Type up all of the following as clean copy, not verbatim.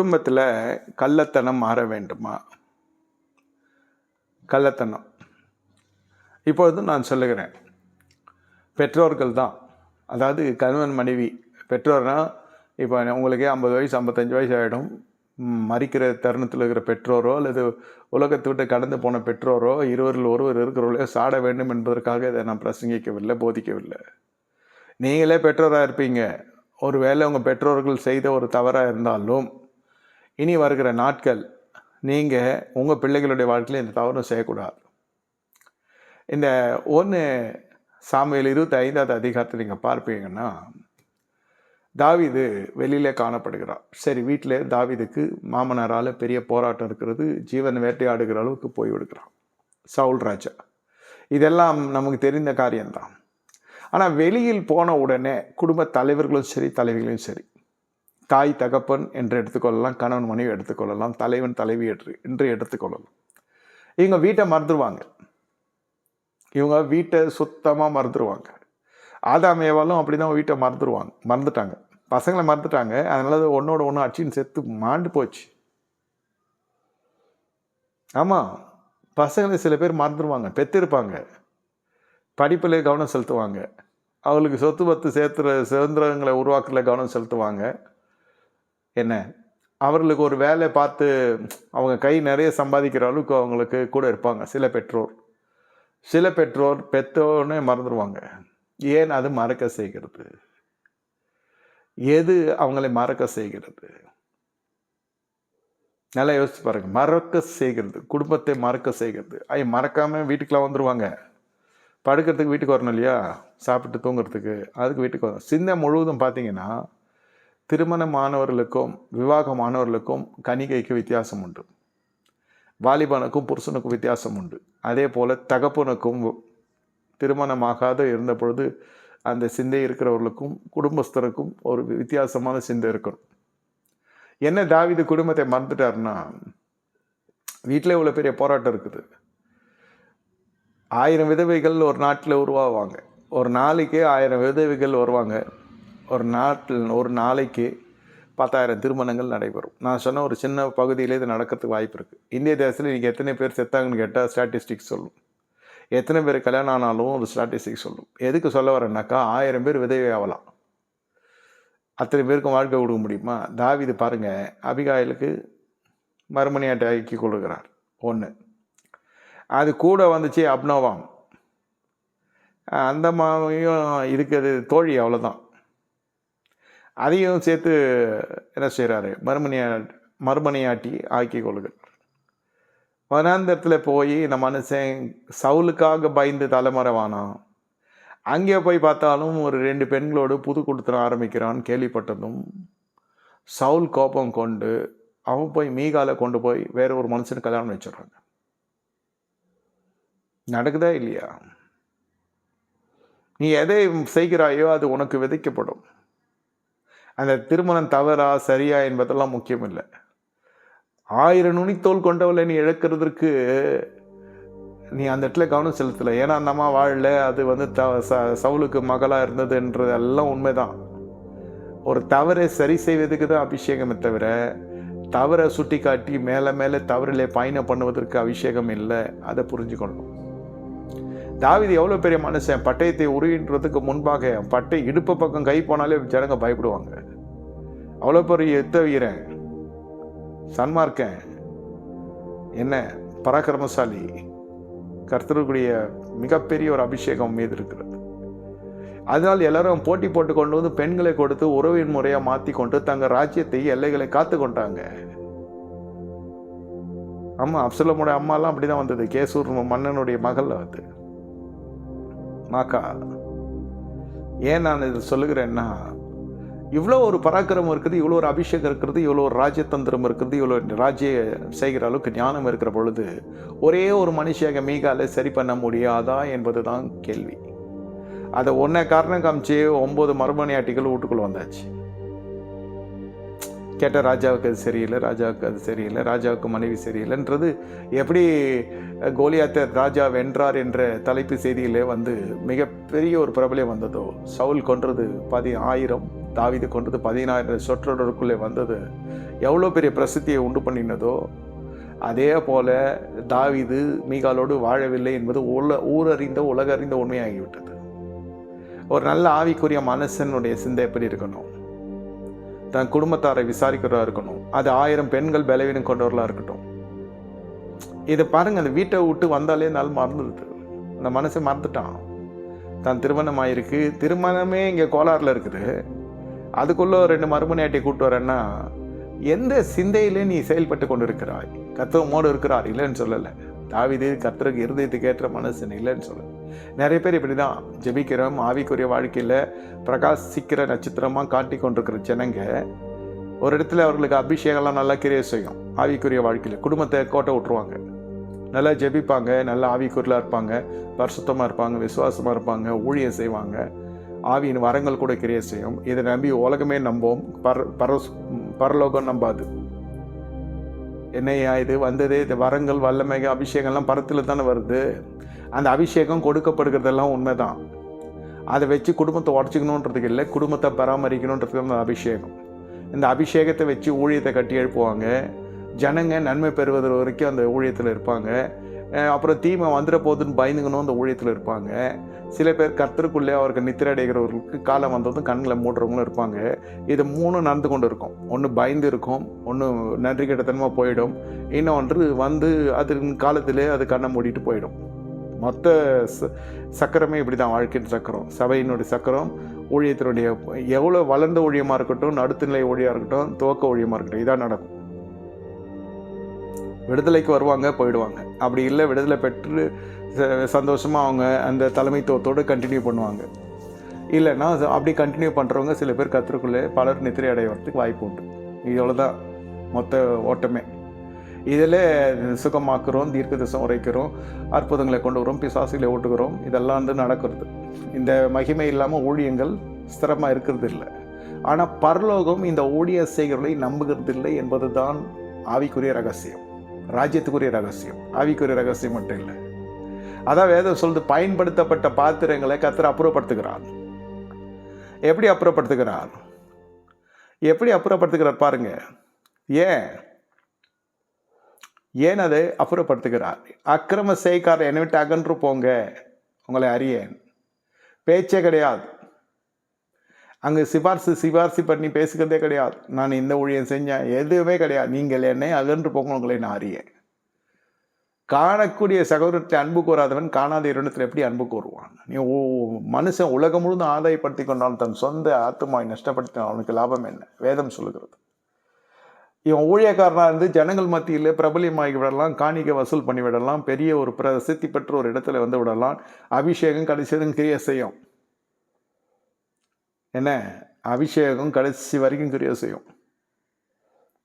குடும்பத்தில் கள்ளத்தனம் மாற வேண்டுமா? கள்ளத்தனம் இப்பொழுது நான் சொல்லுகிறேன், பெற்றோர்கள் தான். அதாவது கணவன் மனைவி. பெற்றோர்னால் இப்போ உங்களுக்கே 50 வயசு 55 வயசு ஆகிடும். மறிக்கிற தருணத்தில் இருக்கிற பெற்றோரோ அல்லது உலகத்தை விட்டு கடந்து போன பெற்றோரோ இருவரில் ஒருவர் இருக்கிறவர்களே சாட வேண்டும் என்பதற்காக இதை நான் பிரசங்கிக்கவில்லை, போதிக்கவில்லை. நீங்களே பெற்றோராக இருப்பீங்க. ஒரு வேளை உங்கள் பெற்றோர்கள் செய்த ஒரு தவறாக இருந்தாலும் இனி வருகிற நாட்கள் நீங்கள் உங்கள் பிள்ளைகளுடைய வாழ்க்கையில் இந்த தவறும் செய்யக்கூடாது. இந்த 1 சாமுவேல் 25வது அதிகாரத்தில் நீங்கள் பார்ப்பீங்கன்னா, தாவீது வெளியிலே காணப்படுகிறார். சரி, வீட்டில் தாவீதுக்கு மாமனாரால் பெரிய போராட்டம் இருக்கிறது. ஜீவன் வேட்டையாடுகிற அளவுக்கு போய்விடுகிறான் சவுல் ராஜா. இதெல்லாம் நமக்கு தெரிந்த காரியம்தான். ஆனால் வெளியில் போன உடனே குடும்ப தலைவர்களும் சரி, தலைவிகளும் சரி, தாய் தகப்பன் என்று எடுத்துக்கொள்ளலாம், கணவன் மனைவி எடுத்துக்கொள்ளலாம், தலைவன் தலைவி என்று எடுத்துக்கொள்ளலாம். இவங்க வீட்டை மறந்துடுவாங்க. இவங்க வீட்டை சுத்தமாக மறந்துடுவாங்க. ஆதாம் ஏவாளும் அப்படி தான் வீட்டை மறந்துட்டாங்க. பசங்களை மறந்துட்டாங்க. அதனால அது ஒன்றோட ஒன்று அச்சின்னு செத்து மாண்டு போச்சு. ஆமாம், பசங்களை சில பேர் மறந்துடுவாங்க. பெற்றிருப்பாங்க, படிப்பில் கவனம் செலுத்துவாங்க, அவங்களுக்கு சொத்து பத்து சேர்த்துற சுதந்திரங்களை உருவாக்குறதுல கவனம் செலுத்துவாங்க. என்ன, அவர்களுக்கு ஒரு வேலை பார்த்து அவங்க கை நிறைய சம்பாதிக்கிற அளவுக்கு அவங்களுக்கு கூட இருப்பாங்க சில பெற்றோர் பெற்றோன்னே மறந்துடுவாங்க. ஏன் அது மறக்க செய்கிறது? எது அவங்களை மறக்க செய்கிறது? நல்லா யோசிச்சு பாருங்க. மறக்க செய்கிறது, குடும்பத்தை மறக்க செய்கிறது. மறக்காம வீட்டுக்கெல்லாம் வந்துடுவாங்க. படுக்கிறதுக்கு வீட்டுக்கு வரணும் இல்லையா, சாப்பிட்டு தூங்குறதுக்கு, அதுக்கு வீட்டுக்கு வரணும். சிந்தை முழுவதும் பார்த்தீங்கன்னா, திருமணமானவர்களுக்கும் விவாகமானவர்களுக்கும் கணிகைக்கு வித்தியாசம் உண்டு. வாலிபனுக்கும் புருஷனுக்கும் வித்தியாசம் உண்டு. அதே போல் தகப்பனுக்கும் திருமணமாகாத இருந்த பொழுது அந்த சிந்தை இருக்கிறவர்களுக்கும் குடும்பஸ்தருக்கும் ஒரு வித்தியாசமான சிந்தை இருக்கணும். என்ன தாவீது குடும்பத்தை மறந்துட்டாருன்னா, வீட்டில் இவ்வளோ பெரிய போராட்டம் இருக்குது. 1000 விதவைகள் ஒரு நாட்டில் உருவாவாங்க. ஒரு நாளைக்கு 1000 விதவைகள் வருவாங்க. ஒரு நாளைக்கு 10,000 திருமணங்கள் நடைபெறும். நான் சொன்ன ஒரு சின்ன பகுதியிலே இது நடக்கிறதுக்கு வாய்ப்பு இருக்குது. இந்திய தேசத்தில் இன்றைக்கி எத்தனை பேர் செத்தாங்கன்னு கேட்டால் ஸ்டாட்டிஸ்டிக்ஸ் சொல்லும். எத்தனை பேர் கல்யாணம் ஆனாலும் ஒரு ஸ்டாட்டிஸ்டிக்ஸ் சொல்லும். எதுக்கு சொல்ல வரேன்னாக்கா, 1000 பேர் விதவை ஆகலாம். அத்தனை பேருக்கும் வாழ்க்கை கொடுக்க முடியுமா? தாவீது பாருங்கள், அபிகாயிலுக்கு மறுமணியாட்டை ஆக்கி கொள்கிறார். 1 அது கூட வந்துச்சு அப்னோவாம். அந்த மாவையும் இருக்கிறது தோழி, அவ்வளோதான். அதையும் சேர்த்து என்ன செய்கிறாரு, மறுமணியாட்டி ஆக்கி கொள்கிறார். வனாந்தரத்தில் போய் இந்த மனுஷன் சவுலுக்காக பயந்து தலைமுறை வானான். அங்கே போய் பார்த்தாலும் ஒரு 2 பெண்களோடு புது கொடுத்துட ஆரம்பிக்கிறான். கேள்விப்பட்டதும் சவுல் கோபம் கொண்டு அவன் போய் மீகால கொண்டு போய் வேற ஒரு மனுஷனுக்கு கல்யாணம் வச்சிடுறாங்க. நடக்குதா இல்லையா? நீ எதை செய்கிறாயோ அது உனக்கு விதைக்கப்படும். அந்த திருமணம் தவறா சரியா என்பதெல்லாம் முக்கியம் இல்லை. 1000 நுனித்தோல் கொண்டவளை நீ இழக்கிறதுக்கு நீ அந்த இடத்துல கவனம் செலுத்தலை. ஏன்னா அந்த அம்மா வாழல, அது வந்து சவுலுக்கு மகளாக இருந்ததுன்றது எல்லாம் உண்மைதான். ஒரு தவறை சரி செய்வதுக்கு தான் அபிஷேகமே தவிர, தவறை சுட்டி காட்டி மேலே மேலே தவறிலே பயணம் பண்ணுவதற்கு அபிஷேகம் இல்லை. அதை புரிஞ்சுக்கணும். தாவீது எவ்வளோ பெரிய மனுஷன். பட்டயத்தை உருகின்றதுக்கு முன்பாக பட்டை இடுப்பு பக்கம் கை போனாலே ஜனங்க பயப்படுவாங்க. அவ்வளோ பெரிய யுத்த வீரன், சன்மார்க்கன், என்ன பராக்கிரமசாலி. கர்த்தருடைய மிகப்பெரிய ஒரு அபிஷேகம் மீது இருக்கிறது. அதனால் எல்லாரும் போட்டி போட்டு கொண்டு வந்து பெண்களை கொடுத்து உறவின் முறையாக மாற்றி கொண்டு தங்கள் ராஜ்யத்தை எல்லைகளை காத்து கொண்டாங்க. ஆமாம், அப்சலோமுடைய அம்மாலாம் அப்படி தான் வந்தது. கேசூர் மன்னனுடைய மகள் அது மாக்கா. ஏன் நான் இதை சொல்லுகிறேன்னா, இவ்வளோ ஒரு பராக்கிரமம் இருக்குது, இவ்வளோ ஒரு அபிஷேகம் இருக்கிறது, இவ்வளோ ஒரு ராஜ்யதந்திரம் இருக்கிறது, இவ்வளோ ராஜ்ய செய்கிற அளவுக்கு ஞானம் இருக்கிற பொழுது ஒரே ஒரு மனுஷியாக மீகால சரி பண்ண முடியாதா என்பது தான் கேள்வி. அதை காரணம் காமிச்சு 9 மறுமணியாட்டிகள் வீட்டுக்குள்ள வந்தாச்சு. கேட்ட ராஜாவுக்கு அது சரியில்லை, ராஜாவுக்கு அது சரியில்லை, ராஜாவுக்கு மனைவி சரியில்லைன்றது எப்படி கோலியாத்தை ராஜா வென்றார் என்ற தலைப்பு செய்தியிலே வந்து மிகப்பெரிய ஒரு பிரபலம் வந்ததோ, சவுல் கொன்றது 10,000, தாவீது கொண்டது 16,000 சொற்றொடருக்குள்ளே வந்தது எவ்வளோ பெரிய பிரசித்தியை உண்டு பண்ணினதோ, அதே போல தாவீது மீகாலோடு வாழவில்லை என்பது ஊரறிந்த உலகறிந்த உண்மையாகிவிட்டது. ஒரு நல்ல ஆவிக்குரிய மனுஷனுடைய சிந்தை எப்படி இருக்கணும்? தன் குடும்பத்தாரை விசாரிக்கிறதா இருக்கணும். அது 1000 பெண்கள் பலவீனம் கொண்டவர்களாக இருக்கட்டும். இதை பாருங்க, அந்த வீட்டை விட்டு வந்தாலே நாள் மறந்துடுது. அந்த மனசை மறந்துட்டான். தான் திருமணம் ஆயிருக்கு, திருமணமே இங்கே கோளாறுல இருக்குது, அதுக்குள்ளே 2 மறுமனையாட்டியை கூப்பிட்டு வரேன்னா எந்த சிந்தையிலே நீ செயல்பட்டு கொண்டு இருக்கிறாய்? கர்த்தரோடு இருக்கிறார், இல்லைன்னு சொல்லலை. தாவீது கர்த்தருக்கு இருதயத்துக்கு ஏற்ற மனுஷன், இல்லைன்னு சொல்லலை. நிறைய பேர் இப்படி தான் ஜெபிக்கிறோம், ஆவிக்குரிய வாழ்க்கையில் பிரகாசிக்கிற நட்சத்திரமாக காட்டி கொண்டிருக்கிற ஜனங்க ஒரு இடத்துல அவர்களுக்கு அபிஷேகம்லாம் நல்லா கிரியை செய்யும். ஆவிக்குரிய வாழ்க்கையில் குடும்பத்தை கோட்டை விட்டுருவாங்க. நல்லா ஜெபிப்பாங்க, நல்லா ஆவிக்குரியலாக இருப்பாங்க, பரிசுத்தமாக இருப்பாங்க, விசுவாசமாக இருப்பாங்க, ஊழியம் செய்வாங்க, ஆவியின் வரங்கள் கூட கிரியை செய்யும். இதை நம்பி உலகமே நம்பும், பரலோகம் நம்பாது. என்னையா இது வந்தது? இந்த வரங்கள் வல்லமை அபிஷேகம்லாம் பரத்தில் தானே வருது. அந்த அபிஷேகம் கொடுக்கப்படுகிறதெல்லாம் உண்மைதான். அதை வச்சு குடும்பத்தை உடச்சிக்கணுன்றதுக்கு இல்லை, குடும்பத்தை பராமரிக்கணுன்றதுக்கு அந்த அபிஷேகம். இந்த அபிஷேகத்தை வச்சு ஊழியத்தை கட்டி எழுப்புவாங்க. ஜனங்க நன்மை பெறுவது வரைக்கும் அந்த ஊழியத்தில் இருப்பாங்க. அப்புறம் தீமை வந்துட போதுன்னு பயந்துக்கணும் அந்த ஊழியத்தில் இருப்பாங்க. சில பேர் கர்த்தருக்குள்ளே அவருக்கு நித்திரை அடைகிறவர்களுக்கு காலம் வந்ததும் கண்களை மூடுறவங்களும் இருப்பாங்க. இது 3 நடந்து கொண்டு இருக்கும். ஒன்று பயந்து இருக்கும், ஒன்று நன்றி கெட்டத்தனமாக போயிடும், இன்னொன்று வந்து அது காலத்திலே அது கண்ணை மூடிட்டு போயிடும். மொத்த சக்கரமே இப்படி தான், வாழ்க்கையின் சக்கரம், சபையினுடைய சக்கரம், ஊழியத்தினுடைய எவ்வளோ வளர்ந்த ஊழியமாக இருக்கட்டும், நடுத்துநிலை ஊழியாக இருக்கட்டும், துவக்க ஊழியமாக இருக்கட்டும், இதான் நடக்கும். விடுதலைக்கு வருவாங்க, போயிடுவாங்க. அப்படி இல்லை, விடுதலை பெற்று சந்தோஷமாக அவங்க அந்த தலைமைத்துவத்தோடு கண்டினியூ பண்ணுவாங்க. இல்லைன்னா அப்படி கண்டினியூ பண்ணுறவங்க சில பேர் கர்த்தருக்குள்ளே பலர் நித்திரை அடைவதற்கு வாய்ப்பு உண்டு. இதோட தான் மொத்த ஓட்டமே. இதில் சுகமாக்குறோம், தீர்க்க தரிசனம் உரைக்கிறோம், அற்புதங்களை கொண்டு வரோம், பிசாசுகளை ஓட்டுகிறோம், இதெல்லாம் வந்து நடக்கிறது. இந்த மகிமை இல்லாமல் ஊழியங்கள் ஸ்திரமாக இருக்கிறது இல்லை. ஆனால் பரலோகம் இந்த ஊழிய செய்கிறவர்களை நம்புகிறது இல்லை என்பது தான் ஆவிக்குரிய ரகசியம், ராஜ்யத்துக்குரிய ரகசியம். ஆவிக்குரிய ரகசியம் மட்டும் இல்லை. அதான் வேதம் சொல்றது, பயன்படுத்தப்பட்ட பாத்திரங்களை கர்த்தர் அப்புறப்படுத்துகிறார். எப்படி அப்புறப்படுத்துகிறார்? எப்படி அப்புறப்படுத்துகிறார் பாருங்க. ஏன் அதை அப்புறப்படுத்துகிறார்? அக்கிரம செய்கார என்னை விட்டு அகன்று போங்க, உங்களை அறியேன். பேச்சே கிடையாது. அங்கே சிபாரிசு பண்ணி பேசுகிறதே கிடையாது. நான் இந்த ஊழியம் செஞ்சேன், எதுவுமே கிடையாது. நீங்கள் என்னை அகன்று போங்க, உங்களை நான் அறியேன். காணக்கூடிய சகோதரத்தை அன்பு கூறாதவன் காணாத இரணத்தில் எப்படி அன்பு கூறுவான்? நீ மனுஷன் உலகம் முழுதும் ஆதாயப்படுத்தி கொண்டாலும் தன் சொந்த ஆத்மாவை நஷ்டப்படுத்தினான் அவனுக்கு லாபம் என்ன? வேதம் சொல்லுகிறது. இவன் ஊழியக்காரனாக இருந்து ஜனங்கள் மத்தியில் பிரபலியமாகி விடலாம், காணிக்கை வசூல் பண்ணி விடலாம், பெரிய ஒரு பிரசித்தி பெற்ற ஒரு இடத்துல வந்து விடலாம், அபிஷேகம் கடைசியும் கிரியை செய்யும். என்ன அபிஷேகம் கடைசி வரைக்கும் கிரியை செய்யும்.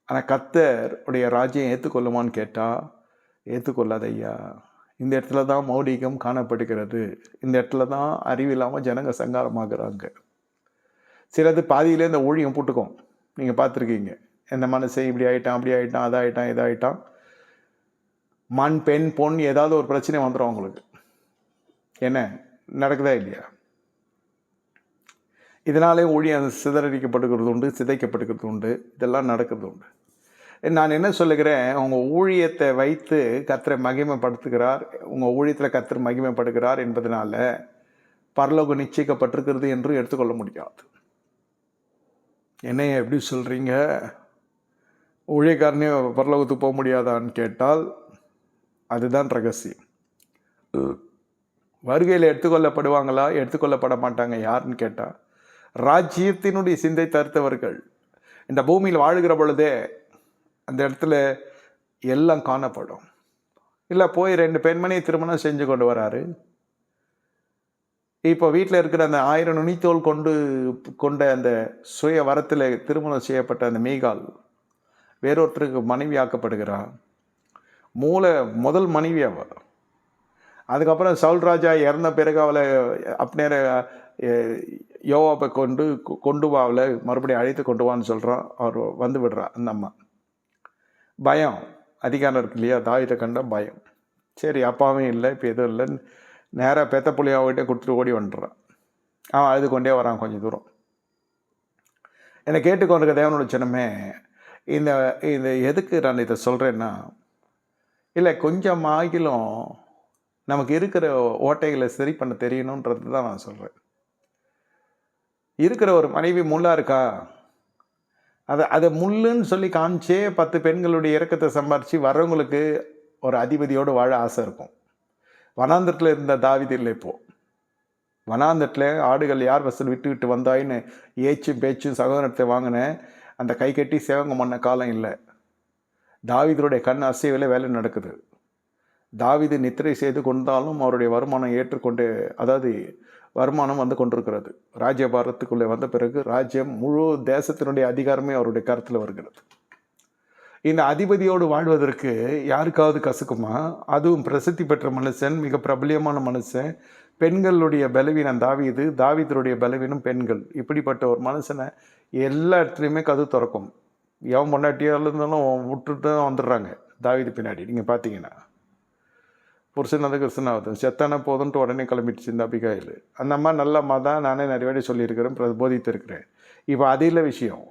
ஆனால் கர்த்தர் உடைய ராஜ்யம் ஏற்றுக்கொள்ளுமான்னு கேட்டால் ஏற்றுக்கொள்ளாத ஐயா. இந்த இடத்துல தான் மௌடிகம் காணப்படுகிறது. இந்த இடத்துல தான் அறிவில்லாமல் ஜனங்க சங்காரமாகறாங்க. சிலது பாதியிலே இந்த ஊழியம் போட்டுக்கும். நீங்கள் பார்த்துருக்கீங்க, எந்த மனசை இப்படி ஆகிட்டான், அப்படி ஆகிட்டான், அதாகிட்டான், இதாகிட்டான், மண் பெண் பொன் ஏதாவது ஒரு பிரச்சனை வந்துடும் அவங்களுக்கு. என்ன நடக்குதா இல்லையா? இதனாலே ஊழியம் சிதறடிக்கப்படுகிறது உண்டு, சிதைக்கப்படுகிறது உண்டு, இதெல்லாம் நடக்கிறது உண்டு. நான் என்ன சொல்லுகிறேன், உங்கள் ஊழியத்தை வைத்து கர்த்தரை மகிமைப்படுத்துகிறார், உங்கள் ஊழியத்தில் கர்த்தர் மகிமைப்படுகிறார் என்பதனால பரலோகம் நிச்சயிக்கப்பட்டிருக்கிறது என்று எடுத்துக்கொள்ள முடியாது. என்னைய எப்படி சொல்கிறீங்க, ஊழியக்காரனே பரலோகத்துக்கு போக முடியாதான்னு கேட்டால் அதுதான் ரகசியம். வருகையில் எடுத்துக்கொள்ளப்படுவாங்களா, எடுத்துக்கொள்ளப்பட மாட்டாங்க யாருன்னு கேட்டால் ராஜ்யத்தினுடைய சிந்தை தருத்தவர்கள் இந்த பூமியில் வாழுகிற பொழுதே அந்த இடத்துல எல்லாம் காணப்படும். இல்லை போய் 2 பெண்மணியை திருமணம் செஞ்சு கொண்டு வராரு. இப்போ வீட்டில் இருக்கிற அந்த 1000 நுனித்தோல் கொண்ட அந்த சுய வரத்தில் திருமணம் செய்யப்பட்ட அந்த மீகால் வேறொருத்தருக்கு மனைவி ஆக்கப்படுகிறார். முதல் மனைவி அவ. அதுக்கப்புறம் சவுல் ராஜா இறந்த பிறகு அவளை அப்னேர யோவாப்பை கொண்டு வா, அவளை மறுபடியும் அழைத்து கொண்டு வான்னு சொல்கிறான். அவர் வந்து விடுறா. அந்த அம்மா பயம், அதிகாரம் இருக்கு இல்லையா, தாவீதை கண்ட பயம். சரி அப்பாவும் இல்லை, இப்போ எதுவும் இல்லைன்னு நேராக பெத்த புள்ளியாவிட்டே கொடுத்துட்டு ஓடி வந்துடுறான். அவன் அழுது கொண்டே வரான் கொஞ்சம் தூரம். என்னை கேட்டுக்கொண்டிருக்க தேவனோட ஜனமே, இந்த இந்த எதுக்கு நான் இதை சொல்கிறேன்னா, இல்லை கொஞ்சம் ஆகிலும் நமக்கு இருக்கிற ஓட்டைகளை சரி பண்ண தெரியணுன்றது தான் நான் சொல்கிறேன். இருக்கிற ஒரு மனைவி முள்ளாக இருக்கா, அதை முள்ளுன்னு சொல்லி காமிச்சே 10 பெண்களுடைய இறக்கத்தை சம்பாரித்து வர்றவங்களுக்கு ஒரு அதிபதியோடு வாழ ஆசை இருக்கும். வனாந்தரத்தில் இருந்த தாவீது இல்லை இப்போது. வனாந்தரத்தில் ஆடுகள் யார் வசல் விட்டு வந்தாயின்னு ஏச்சும் பேச்சும் சகோதரத்தை வாங்கினேன். அந்த கை கட்டி சேவங்க பண்ண காலம் இல்லை. தாவீதருடைய கண் அசைவில் வேலை நடக்குது. தாவீது நித்திரை செய்து கொண்டாலும் அவருடைய வருமானம் ஏற்றுக்கொண்டு, அதாவது வருமானம் வந்து கொண்டிருக்கிறது. ராஜ்யபாரத்துக்குள்ளே வந்த பிறகு ராஜ்யம் முழு தேசத்தினுடைய அதிகாரமே அவருடைய கருத்தில் வருகிறது. இந்த அதிபதியோடு வாழ்வதற்கு யாருக்காவது கசக்குமா? அதுவும் பிரசித்தி பெற்ற மனுஷன், மிக பிரபலியமான மனுஷன், பெண்களுடைய பலவீனம் தாவீது, தாவீதருடைய பலவீனம் பெண்கள். இப்படிப்பட்ட ஒரு மனுஷனை எல்லா இடத்துலையுமே கதவு திறக்கும். எவன் பொண்டாட்டியால் இருந்தாலும் விட்டுட்டு தான் வந்துடுறாங்க தாவீது பின்னாடி. நீங்கள் பார்த்தீங்கன்னா புருஷன் வந்து கிறிஸ்தனாவது செத்தான போதுன்ட்டு உடனே கிளம்பிடுச்சு இந்த அபிகாயில். அந்த அம்மா நல்ல அம்மா தான், நானே நிறைய வாட்டி சொல்லியிருக்கிறேன், போதித்திருக்கிறேன். இப்போ அது இல்லை விஷயம்.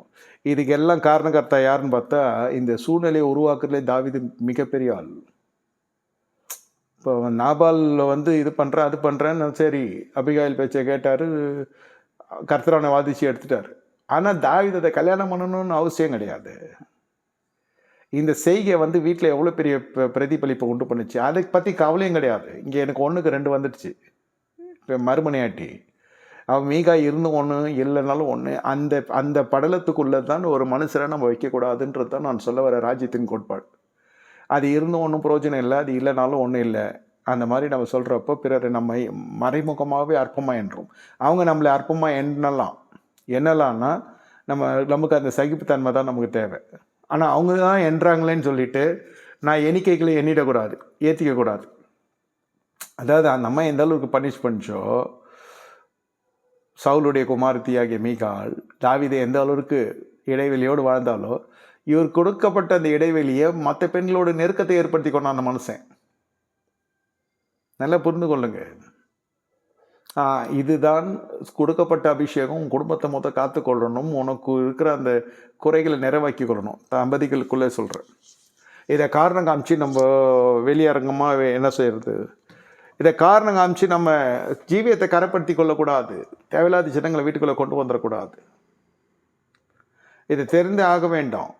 இதுக்கு எல்லாம் காரணக்கர்த்தா யாருன்னு பார்த்தா, இந்த சூழ்நிலையை உருவாக்குறதுலே தாவீது மிகப்பெரிய ஆள். இப்போ நாபாலில் வந்து இது பண்ணுறேன் அது பண்ணுறேன்னு சரி அபிகாயில் பேச்சை கேட்டார், கர்த்தரான வாதிச்சு எடுத்துட்டார். ஆனால் தாவீது அதை கல்யாணம் பண்ணணும்னு அவசியம் கிடையாது. இந்த செய்கை வந்து வீட்டில் எவ்வளோ பெரிய பிரதிபலிப்பை உண்டு பண்ணுச்சு, அதை பற்றி கவலையும் கிடையாது. இங்கே எனக்கு 1க்கு 2 வந்துடுச்சு. இப்போ மறுமனையாட்டி அவன் மீகா இருந்து ஒன்று இல்லைனாலும் ஒன்று, அந்த அந்த படலத்துக்குள்ளே தான் ஒரு மனுஷரை நம்ம வைக்கக்கூடாதுன்றது தான் நான் சொல்ல வர ராஜ்யத்தின் கோட்பாடு. அது இருந்து ஒன்றும் பிரயோஜனம் இல்லை, அது இல்லைனாலும் ஒன்றும் இல்லை. அந்த மாதிரி நம்ம சொல்கிறப்போ பிறரை நம்ம மறைமுகமாகவே அற்பமாக என்றோம். அவங்க நம்மளை அற்பமாக என்னலாம்னா நமக்கு அந்த சகிப்புத்தன்மை தான் நமக்கு தேவை. ஆனால் அவங்க தான் என்றாங்களேன்னு சொல்லிட்டு நான் எண்ணிக்கைகளை எண்ணிடக்கூடாது, ஏற்றிக்கக்கூடாது. அதாவது அந்த அம்மா எந்த அளவுக்கு பனிஷ் பண்ணிச்சோ, சவுலுடைய குமாரத்தியாகிய மீகாள் தாவீதை எந்த அளவுக்கு இடைவெளியோடு வாழ்ந்தாலோ, இவர் கொடுக்கப்பட்ட அந்த இடைவெளியை மற்ற பெண்களோட நெருக்கத்தை ஏற்படுத்தி கொண்டான் அந்த மனுஷன். நல்லா புரிந்து கொள்ளுங்க. இதுதான் கொடுக்கப்பட்ட அபிஷேகம். குடும்பத்தை மொத்தம் காத்துக்கொள்ளணும், உனக்கு இருக்கிற அந்த குறைகளை நிறைவாக்கி கொள்ளணும். தம்பதிகளுக்குள்ளே சொல்கிறேன். இதை காரணம் காமிச்சு நம்ம வெளியரங்கமாக என்ன செய்கிறது, இதை காரணம் காமிச்சு நம்ம ஜீவியத்தை கரைப்படுத்தி கொள்ளக்கூடாது. தேவையில்லாத ஜனங்களை வீட்டுக்குள்ளே கொண்டு வந்துடக்கூடாது. இது தெரிந்தே ஆக வேண்டாம்.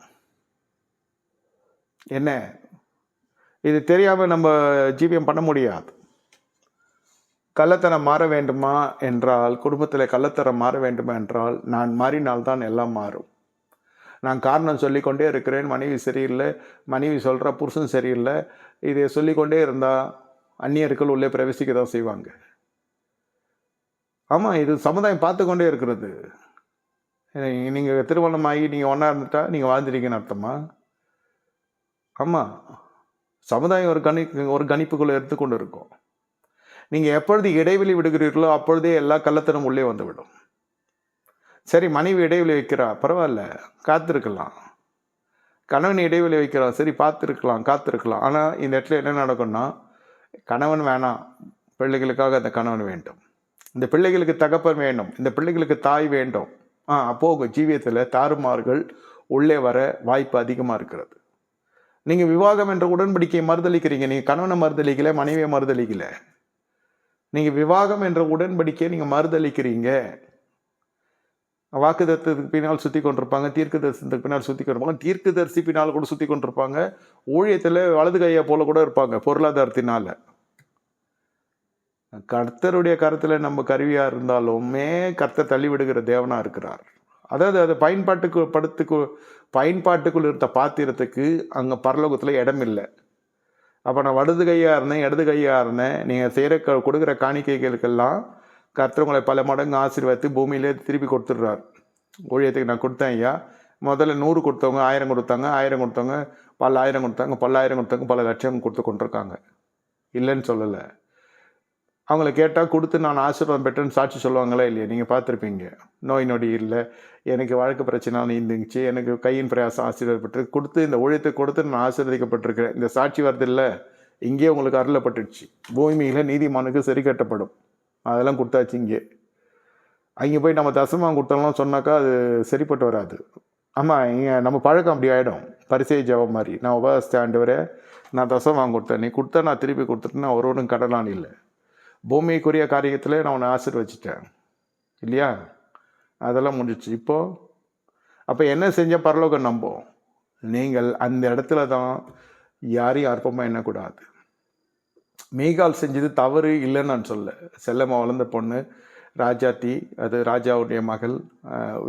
என்ன, இது தெரியாமல் நம்ம ஜீவியம் பண்ண முடியாது. கள்ளத்தனம் மாற வேண்டுமா என்றால், குடும்பத்தில் கள்ளத்தனம் மாற வேண்டுமா என்றால், நான் மாறினால்தான் எல்லாம் மாறும். நான் காரணம் சொல்லிக்கொண்டே இருக்கிறேன், மனைவி சரியில்லை, மனைவி சொல்கிற புருஷன் சரியில்லை, இதை சொல்லிக்கொண்டே இருந்தால் அந்நியர்கள் உள்ளே பிரவேசிக்க தான் செய்வாங்க. ஆமாம், இது சமுதாயம் பார்த்து கொண்டே இருக்கிறது. நீங்கள் திருமணமாகி நீங்கள் ஒன்றா இருந்துட்டா நீங்கள் வாழ்ந்துட்டீங்கன்னு அர்த்தமா? ஆமாம், சமுதாயம் ஒரு கணிப்புக்குள்ளே எடுத்துக்கொண்டு இருக்கும். நீங்கள் எப்பொழுது இடைவெளி விடுகிறீர்களோ அப்பொழுதே எல்லா கள்ளத்தனம் உள்ளே வந்துவிடும். சரி, மனைவி இடைவெளி வைக்கிறா, பரவாயில்ல, காத்திருக்கலாம். கணவன் இடைவெளி வைக்கிறான், சரி காத்திருக்கலாம். ஆனால் இந்த இடத்துல என்ன நடக்கும்னா, கணவன் வேணாம், பிள்ளைகளுக்காக அந்த கணவன் வேண்டும், இந்த பிள்ளைகளுக்கு தகப்பன் வேண்டும், இந்த பிள்ளைகளுக்கு தாய் வேண்டும். அப்போது ஜீவியத்தில் தாறுமாறுகள் உள்ளே வர வாய்ப்பு அதிகமாக இருக்கிறது. நீங்கள் விவாகம் என்ற உடன்படிக்கையை மறுதளிக்கிறீங்க. நீங்கள் கணவனை மறுதளிக்கலை, மனைவியை மறுதளிக்கலை. நீங்கள் விவாகம் என்ற உடன்படிக்கையை நீங்கள் மறுதளிக்கிறீங்க. வாக்குத்தத்தத்துக்கு பின்னால் சுற்றி கொண்டிருப்பாங்க, தீர்க்க தரிசனத்துக்கு பின்னால் சுற்றி கொண்டிருப்பாங்க, தீர்க்க தரிசி பின்னால் கூட சுற்றி கொண்டிருப்பாங்க, ஊழியத்தில் வலது கையை போல கூட இருப்பாங்க பொருளாதாரத்தினால. கர்த்தருடைய கருத்தில் நம்ம கருவியாக இருந்தாலுமே கர்த்தர் தள்ளிவிடுகிற தேவனாக இருக்கிறார். அதாவது அது பயன்பாட்டுக்குள் இருந்த பாத்திரத்துக்கு அங்கே பரலோகத்தில் இடம் இல்லை. அப்போ நான் வலது கையாக இருந்தேன், இடது கையாக இருந்தேன், நீங்கள் செய்கிற கொடுக்குற காணிக்கைகளுக்கெல்லாம் கர்த்தர் உங்களை பல மடங்கு ஆசீர்வாதத்து பூமியிலே திருப்பி கொடுத்துட்றார். ஊழியத்துக்கு நான் கொடுத்தேன் ஐயா, முதல்ல 100 கொடுத்தவங்க 1000 கொடுத்தாங்க, 1000 கொடுத்தவங்க பல ஆயிரம் கொடுத்தாங்க, பல லட்சம் கொடுத்து கொண்டிருக்காங்க. இல்லைன்னு சொல்லலை. அவங்கள கேட்டால் கொடுத்து நான் ஆசீர்வாதம் பெற்றேன்னு சாட்சி சொல்லுவாங்களா இல்லையா? நீங்கள் பார்த்துருப்பீங்க. நோய் நொடி இல்லை, எனக்கு வழக்கு பிரச்சனை இருந்துச்சு, எனக்கு கையின் பிரயாசம் ஆசீர்வாதப்பட்டு கொடுத்து, இந்த ஊழியத்தை கொடுத்து நான் ஆசீர்வதிக்கப்பட்டிருக்கிறேன், இந்த சாட்சி வருதில்லை, இங்கே உங்களுக்கு அருளப்பட்டுடுச்சு. பூமியில் நீதிமானுக்கு சரி கட்டப்படும், அதெல்லாம் கொடுத்தாச்சு. இங்கே அங்கே போய் நம்ம தசமம் கொடுத்தோம்லாம் சொன்னாக்கா அது சரிப்பட்டு வராது. ஆமாம், இங்கே நம்ம பழக்கம் அப்படி ஆகிடும். பரிசை ஜெபம் மாதிரி. நான் உபவாசித்த ஆண்டவரே, நான் தசமம் கொடுத்தேன், நீ கொடுத்தா நான் திருப்பி கொடுத்துட்டு நான் ஒருவனும் கடலான் இல்லை. பூமிக்குரிய காரியத்தில் நான் உன்னை ஆசீர்வச்சிட்டேன் இல்லையா? அதெல்லாம் முடிஞ்சிச்சு. இப்போது அப்போ என்ன செஞ்சால் பரலோகம் நம்போம்? நீங்கள் அந்த இடத்துல தான் யாரையும் அற்பமாக எண்ணக்கூடாது. மீகால் செஞ்சது தவறு இல்லைன்னு நான் சொல்ல. செல்லம்மா வளர்ந்த பொண்ணு, ராஜாத்தி, அது ராஜாவுடைய மகள்.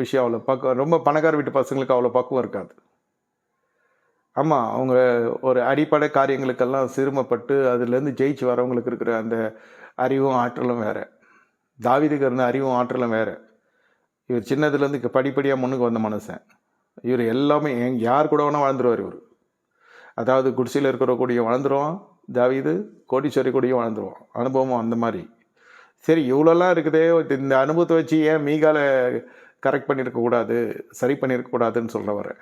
விஷயம் அவ்வளோ பக்கம், ரொம்ப பணக்கார வீட்டு பசங்களுக்கு அவ்வளோ பக்குவம் இருக்காது. ஆமாம், அவங்க ஒரு அடிப்படை காரியங்களுக்கெல்லாம் சிறுமப்பட்டு அதுலேருந்து ஜெயிச்சு வரவங்களுக்கு இருக்கிற அந்த அறிவும் ஆற்றலும் வேறு. தாவீதுக்கு இருந்த அறிவும் ஆற்றலும் வேறு. இவர் சின்னதுலேருந்து படிப்படியாக முன்னுக்கு வந்த மனுஷன். இவர் எல்லாமே யார் கூட வேணால் வாழ்ந்துருவார் இவர். அதாவது குடிசையில் இருக்கிற கூடியும் வாழ்ந்துருவான் தாவீது, கோடீஸ்வரி கூடியும் வாழ்ந்துருவான். அனுபவம் அந்த மாதிரி. சரி, இவ்வளோலாம் இருக்குதே, இந்த அனுபவத்தை வச்சு ஏன் மீகால கரெக்ட் பண்ணியிருக்கக்கூடாது, சரி பண்ணியிருக்கக்கூடாதுன்னு சொல்ல வரேன்.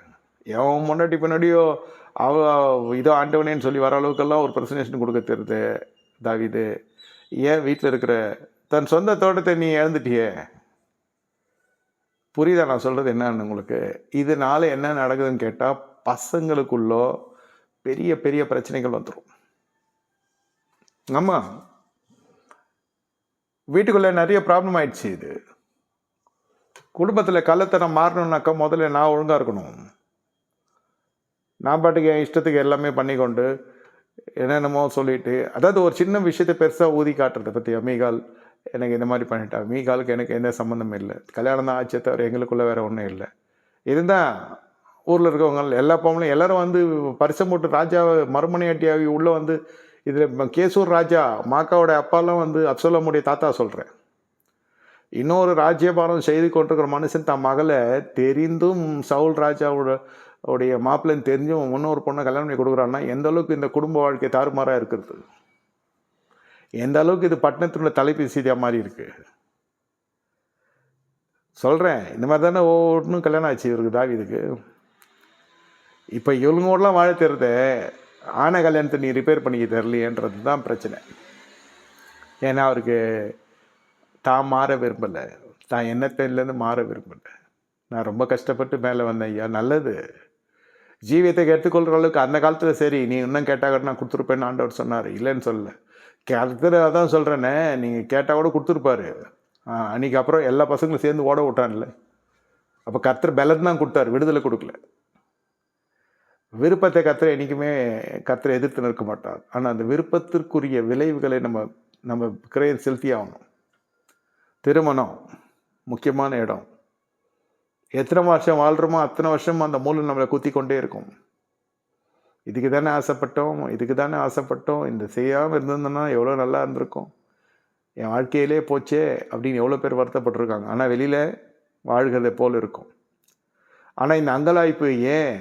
எவன் முன்னாடி பின்னாடியோ இதோ ஆண்டவனேன்னு சொல்லி வர அளவுக்கெல்லாம் ஒரு ப்ரெசன்டேஷன் கொடுக்க தெரியுது தாவீது. ஏன் வீட்டில் இருக்கிற தன் சொந்த தோட்டத்தை நீ இழந்துட்டியே? புரியுதா நான் சொல்கிறது என்னன்னு உங்களுக்கு? இதனால என்ன நடக்குதுன்னு கேட்டால், பசங்களுக்குள்ளோ பெரிய பெரிய பிரச்சனைகள் வந்துடும். ஆமாம், வீட்டுக்குள்ளே நிறைய ப்ராப்ளம் ஆயிடுச்சு. இது குடும்பத்தில் கள்ளத்தனம் மாறணும்னாக்கா முதல்ல நான் ஒழுங்காக இருக்கணும். நான் பாட்டுக்கு என் இஷ்டத்துக்கு எல்லாமே பண்ணிக்கொண்டு என்னென்னமோ சொல்லிட்டு, அதாவது ஒரு சின்ன விஷயத்தை பெருசாக ஊதி காட்டுறதை பற்றி மீகால் எனக்கு இந்த மாதிரி பண்ணிட்டா. மீகாலுக்கு எனக்கு எந்த சம்மந்தமும் இல்லை. கல்யாணம் தான் ஆச்சே தவிர எங்களுக்குள்ளே வேறு ஒன்றும் இல்லை. இதுதான் ஊரில் இருக்கவங்க எல்லா பொம்பளையும் எல்லோரும் வந்து பரிசம் போட்டு ராஜாவை மறுமனையாட்டியாகி உள்ளே வந்து இதில் கேசூர் ராஜா மாக்காவோட அப்பாலாம் வந்து அப்சலோமுடைய தாத்தா சொல்கிறேன். இன்னொரு ராஜ்யபாரம் செய்து கொண்டிருக்கிற மனுஷன் தன் மகளை தெரிந்தும் சவுல் ராஜாவோட மாப்பிள்ளைன்னு தெரிஞ்சும் இன்னொரு பொண்ணை கல்யாணம் பண்ணி கொடுக்குறான்னா எந்த அளவுக்கு இந்த குடும்ப வாழ்க்கை தாறுமாறாக இருக்கிறது, எந்த அளவுக்கு இது பட்டணத்தினுடைய தலைப்பேசியாக மாதிரி இருக்கு சொல்கிறேன். இந்த மாதிரி தானே ஒவ்வொன்றும் கல்யாணம் ஆச்சு இவருக்கு தாவீதுக்கு. இப்போ இவங்களோடலாம் வாழ தெரிறத ஆன கல்யாணத்தை நீ ரிப்பேர் பண்ணிக்க தரலையன்றது தான் பிரச்சனை. ஏன்னா அவருக்கு தான் மாற விரும்பலை, தான் எண்ணத்திலேருந்து மாற விரும்பலை. நான் ரொம்ப கஷ்டப்பட்டு மேலே வந்தேன் ஐயா, நல்லது. ஜீவியத்தை எடுத்துக்கொள்கிற அளவுக்கு அந்த காலத்தில் சரி, நீ இன்னும் கேட்டால் நான் கொடுத்துருப்பேன்னு ஆண்டவர் சொன்னார், இல்லைன்னு சொல்லலை. கர்த்தர் அதான் சொல்கிறேன்னே, நீங்கள் கேட்டால் கூட கொடுத்துருப்பாரு. அன்றைக்கி அப்புறம் எல்லா பசங்களும் சேர்ந்து ஓட விட்டான்ல. அப்போ கர்த்தர் பலன் தான் கொடுத்தாரு, விடுதலை கொடுக்கல. விருப்பத்தை கர்த்தர் என்றைக்குமே கர்த்தரை எதிர்த்து நிற்க மாட்டார். ஆனால் அந்த விருப்பத்திற்குரிய விளைவுகளை நம்ம கிரயம் செலுத்தி ஆகணும். திருமணம் முக்கியமான இடம். எத்தனை வருஷம் வாழ்கிறோமோ அத்தனை வருஷம் அந்த மூலம் நம்மளை குத்தி கொண்டே இருக்கும். இதுக்கு தானே ஆசைப்பட்டோம், இதுக்கு தானே ஆசைப்பட்டோம், இந்த செய்யாமல் இருந்திருந்தோன்னா எவ்வளோ நல்லா இருந்திருக்கும், என் வாழ்க்கையிலே போச்சே அப்படின்னு எவ்வளோ பேர் வருத்தப்பட்டிருக்காங்க. ஆனால் வெளியில் வாழ்கிறதை போல் இருக்கும். ஆனால் இந்த அங்கலாய்ப்பு ஏன்?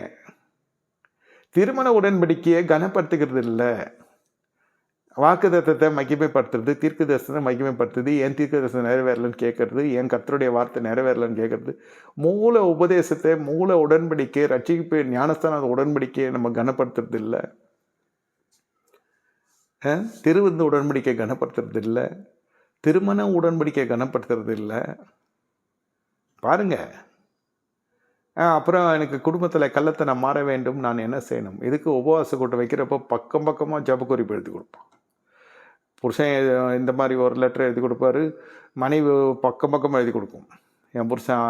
திருமண உடன்படிக்கையை கனப்படுத்துகிறது இல்லை, வாக்குத்தத்தத்தை மகிமைப்படுத்துறது, தீர்க்க தரிசனத்தை மகிமைப்படுத்துது. என் தீர்க்க தரிசனம் நிறைவேறலன்னு கேட்கறது, என் கர்த்தருடைய வார்த்தை நிறைவேறலன்னு கேட்கறது, மூல உபதேசத்தை, மூல உடன்படிக்கை, ரட்சிப்பு ஞானஸ்தான உடன்படிக்கையை நம்ம கனப்படுத்துறது இல்லை. திருவிருந்து உடன்படிக்கை கனப்படுத்துறது இல்லை, திருமண உடன்படிக்கை கனப்படுத்துறது இல்லை. பாருங்க. அப்புறம் எனக்கு குடும்பத்தில் கள்ளத்தை நான் மாற வேண்டும், நான் என்ன செய்யணும்? இதுக்கு உபவாச கூட்டம் வைக்கிறப்போ பக்கம் பக்கமாக ஜபக்குறிப்பு எழுதி கொடுப்போம். புருஷன் இந்த மாதிரி ஒரு லெட்டர் எழுதி கொடுப்பாரு, மனைவி பக்கம் பக்கம் எழுதி கொடுக்கும். என் புருஷன்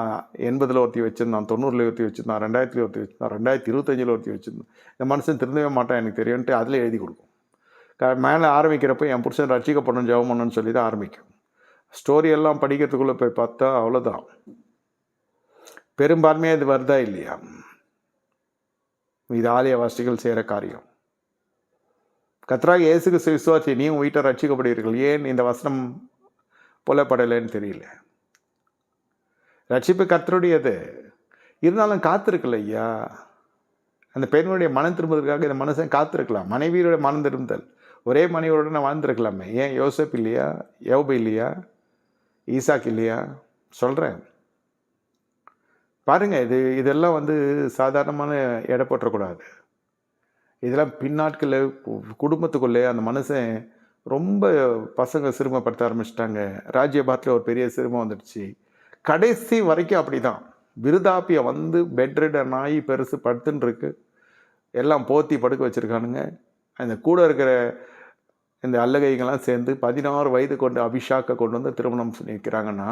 80 ஒருத்தி வச்சுருந்தான், 90 ஒருத்தி வச்சுருந்தான், 2000 ஒருத்தி வச்சுருந்தான், 2025 ஒருத்தி வச்சுருந்தான், இந்த மனுஷன் திருந்தவே மாட்டான் எனக்கு தெரியும்ன்ட்டு அதில் எழுதி கொடுக்கும். மேலே ஆரம்பிக்கிறப்போ என் புருஷன் ரட்சிக்கப்படணும் ஜெபம் பண்ணணும்னு சொல்லி தான் ஆரம்பிக்கும். ஸ்டோரியெல்லாம் படிக்கிறதுக்குள்ளே போய் பார்த்தா அவ்வளோதான். பெரும்பான்மையாக இது வருதா இல்லையா? இது ஆலயவாசிகள் செய்கிற காரியம். கர்த்தராகிய இயேசு கிறிஸ்து விசுவாசி நீயும் வீட்டை ரட்சிக்கப்படுவீர்கள், ஏன் இந்த வசனம் புலப்படலைன்னு தெரியல. ரட்சிப்பு கர்த்தருடையது, இருந்தாலும் காத்திருக்கல ஐயா. அந்த பெண்ணுடைய மனம் திரும்புவதற்காக இந்த மனுஷன் காத்திருக்கலாம். மனைவியோட மனம் திரும்புதல், ஒரே மனைவியோட நான் வாழ்ந்துருக்கலாமே. ஏன் யோசப் இல்லையா, யோபு இல்லையா, ஈசாக் இல்லையா? சொல்கிறேன் பாருங்க. இதெல்லாம் வந்து சாதாரணமான எடை போட்டக்கூடாது. இதெல்லாம் பின்னாட்களில் குடும்பத்துக்குள்ளே அந்த மனுஷன் ரொம்ப பசங்க சிறுமைப்படுத்த ஆரம்பிச்சிட்டாங்க. ராஜ்யபாரத்தில் ஒரு பெரிய சிறுமை வந்துடுச்சு. கடைசி வரைக்கும் அப்படி தான். விருதாப்பியம் வந்து பெட்ரிடன் ஆகி பெருசு படுத்துன்னு இருக்கு. எல்லாம் போத்தி படுக்க வச்சுருக்கானுங்க. அந்த கூட இருக்கிற இந்த அல்லகைங்கெல்லாம் சேர்ந்து 16 வயது கொண்டு அபிஷாக்கை கொண்டு வந்து திருமணம் பண்ணி வைக்கிறாங்கன்னா,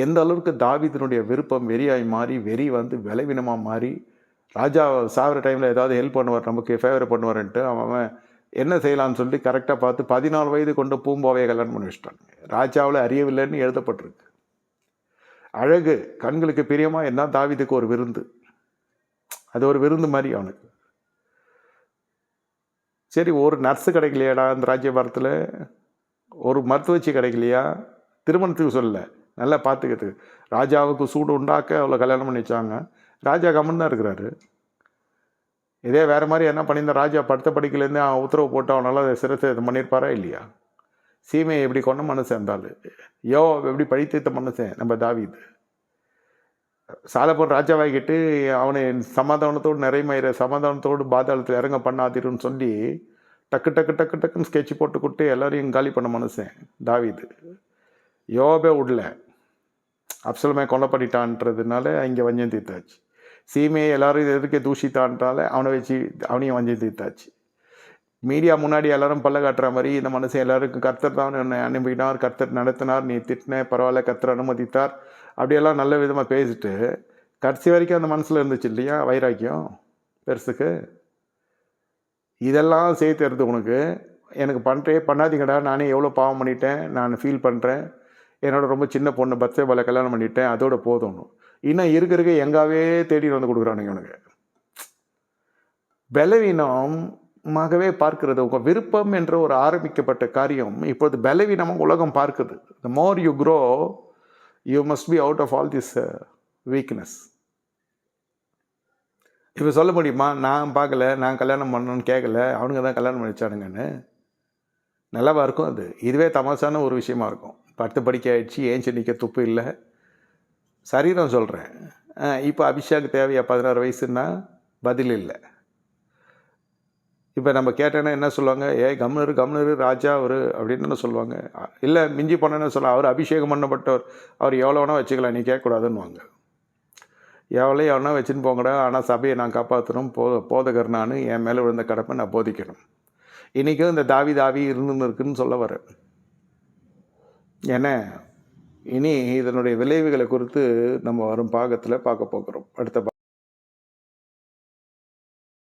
எந்த அளவுக்கு தாவீதினுடைய விருப்பம் வெறியாய் மாறி, வெறி வந்து பலவீனமாக மாறி, ராஜா சாகிற டைமில் ஏதாவது ஹெல்ப் பண்ணுவார், நமக்கு ஃபேவர் பண்ணுவார்ன்ட்டு அவன் என்ன செய்யலாம்னு சொல்லிட்டு கரெக்டாக பார்த்து 14 வயது கொண்டு பூம்பாவையை கல்யாணம் பண்ணி வச்சுட்டாங்க. ராஜாவில் அறியவில்லைன்னு எழுதப்பட்டிருக்கு. அழகு, கண்களுக்கு பிரியமாக என்ன தாவீதுக்கு ஒரு விருந்து. அது ஒரு விருந்து மாதிரி அவனுக்கு. சரி, ஒரு நர்ஸு கிடைக்கலையாடா அந்த ராஜ்யபாரத்தில், ஒரு மருத்துவச்சி கிடைக்கலையா, திருமணத்துக்கு சொல்லலை, நல்லா பார்த்துக்கிறதுக்கு. ராஜாவுக்கு சூடு உண்டாக்க அவ்வளோ கல்யாணம் பண்ணி வச்சாங்க. ராஜா கம்மன் தான் இருக்கிறாரு. இதே வேறு மாதிரி என்ன பண்ணியிருந்தா ராஜா படுத்த படிக்கலேருந்து அவன் உத்தரவு போட்டு அவனால் சிரத்தை இது பண்ணியிருப்பாரா இல்லையா? சீமையை எப்படி கொண்ட மனுஷன் இருந்தாலும் எப்படி பழித்தீர்த்த மனுஷன் நம்ம தாவீது. சாலமோன் ராஜாவாகிட்டு அவனை சமாதானத்தோடு நிறைமயிற சமாதானத்தோடு பாதாளத்தில் இறங்க பண்ணாதிருன்னு சொல்லி டக்கு டக்கு டக்கு டக்குன்னு ஸ்கெட்ச் போட்டு கொடுத்து எல்லாரையும் காலி பண்ண மனுஷன் தாவீது. யோபே விடல, அப்சலோமை கொலை பண்ணிட்டான்றதுனால இங்கே வஞ்சம் தீர்த்தாச்சு. சீமையை எல்லாரும் எதுக்கே தூஷித்தான்றால அவனையும் வஞ்சம் தீர்த்தாச்சு. மீடியா முன்னாடி எல்லாரும் பல்ல காட்டுற மாதிரி இந்த மனுஷன் எல்லாருக்கும் கர்த்தர் தான் என்னை அனுப்பினார், கர்த்தர் நடத்தினார், நீ திட்டின பரவாயில்ல, கர்த்தர் அனுமதித்தார், அப்படியெல்லாம் நல்ல விதமாக பேசிட்டு கடைசி வரைக்கும் அந்த மனசில் இருந்துச்சு இல்லையா வைராக்கியம் பெருசுக்கு. இதெல்லாம் சேர்த்து உனக்கு எனக்கு பண்ணாதீங்கடா, நானே எவ்வளோ பாவம் பண்ணிட்டேன், நான் ஃபீல் பண்ணுறேன், என்னோட ரொம்ப சின்ன பொண்ணு பத்சேபாலை கல்யாணம் பண்ணிட்டேன், அதோட போதும். இன்னும் இருக்க எங்காவே தேடி வந்து கொடுக்குறானுங்க இவனுக்கு. பலவீனமாகவே பார்க்கிறது உங்கள் விருப்பம் என்ற ஒரு ஆரம்பிக்கப்பட்ட காரியம் இப்போது பலவீனமாக உலகம் பார்க்குது. The more you grow you must be out of all this weakness. இப்போ சொல்ல முடியுமா, நான் பார்க்கல, நான் கல்யாணம் பண்ணணும்னு கேட்கல, அவனுங்க தான் கல்யாணம் பண்ணி வச்சானுங்கன்னு? நல்லாவா இருக்கும் அது? இதுவே தமாசான ஒரு விஷயமா இருக்கும். படுத்து படிக்க ஆயிடுச்சு, ஏஞ்சி நிற்க துப்பு இல்லை. சரீரம் சொல்கிறேன். இப்போ அபிஷேக் தேவையா 16 வயசுன்னா பதில் இல்லை. இப்போ நம்ம கேட்டேன்னா என்ன சொல்லுவாங்க, கம்னரு ராஜா அவர் அப்படின்னு சொல்லுவாங்க. இல்லை மிஞ்சி போனேன்னு சொல்ல, அவர் அபிஷேகம் பண்ணப்பட்டவர், அவர் எவ்வளோ வேணால் வச்சுக்கலாம், நீ கேட்கக்கூடாதுன்னுவாங்க. எவ்வளோ வச்சுன்னு போங்கடா, ஆனால் சபையை நான் காப்பாற்றணும், போதகர் நான், என் மேலே விழுந்த கடப்பை நான் போதிக்கணும். இன்றைக்கும் இந்த தாவி இருந்துன்னு இருக்குன்னு சொல்ல வரேன். ஏன்னா இனி இதனுடைய விளைவுகளை குறித்து நம்ம வரும் பாகத்தில் பார்க்க போகிறோம். அடுத்த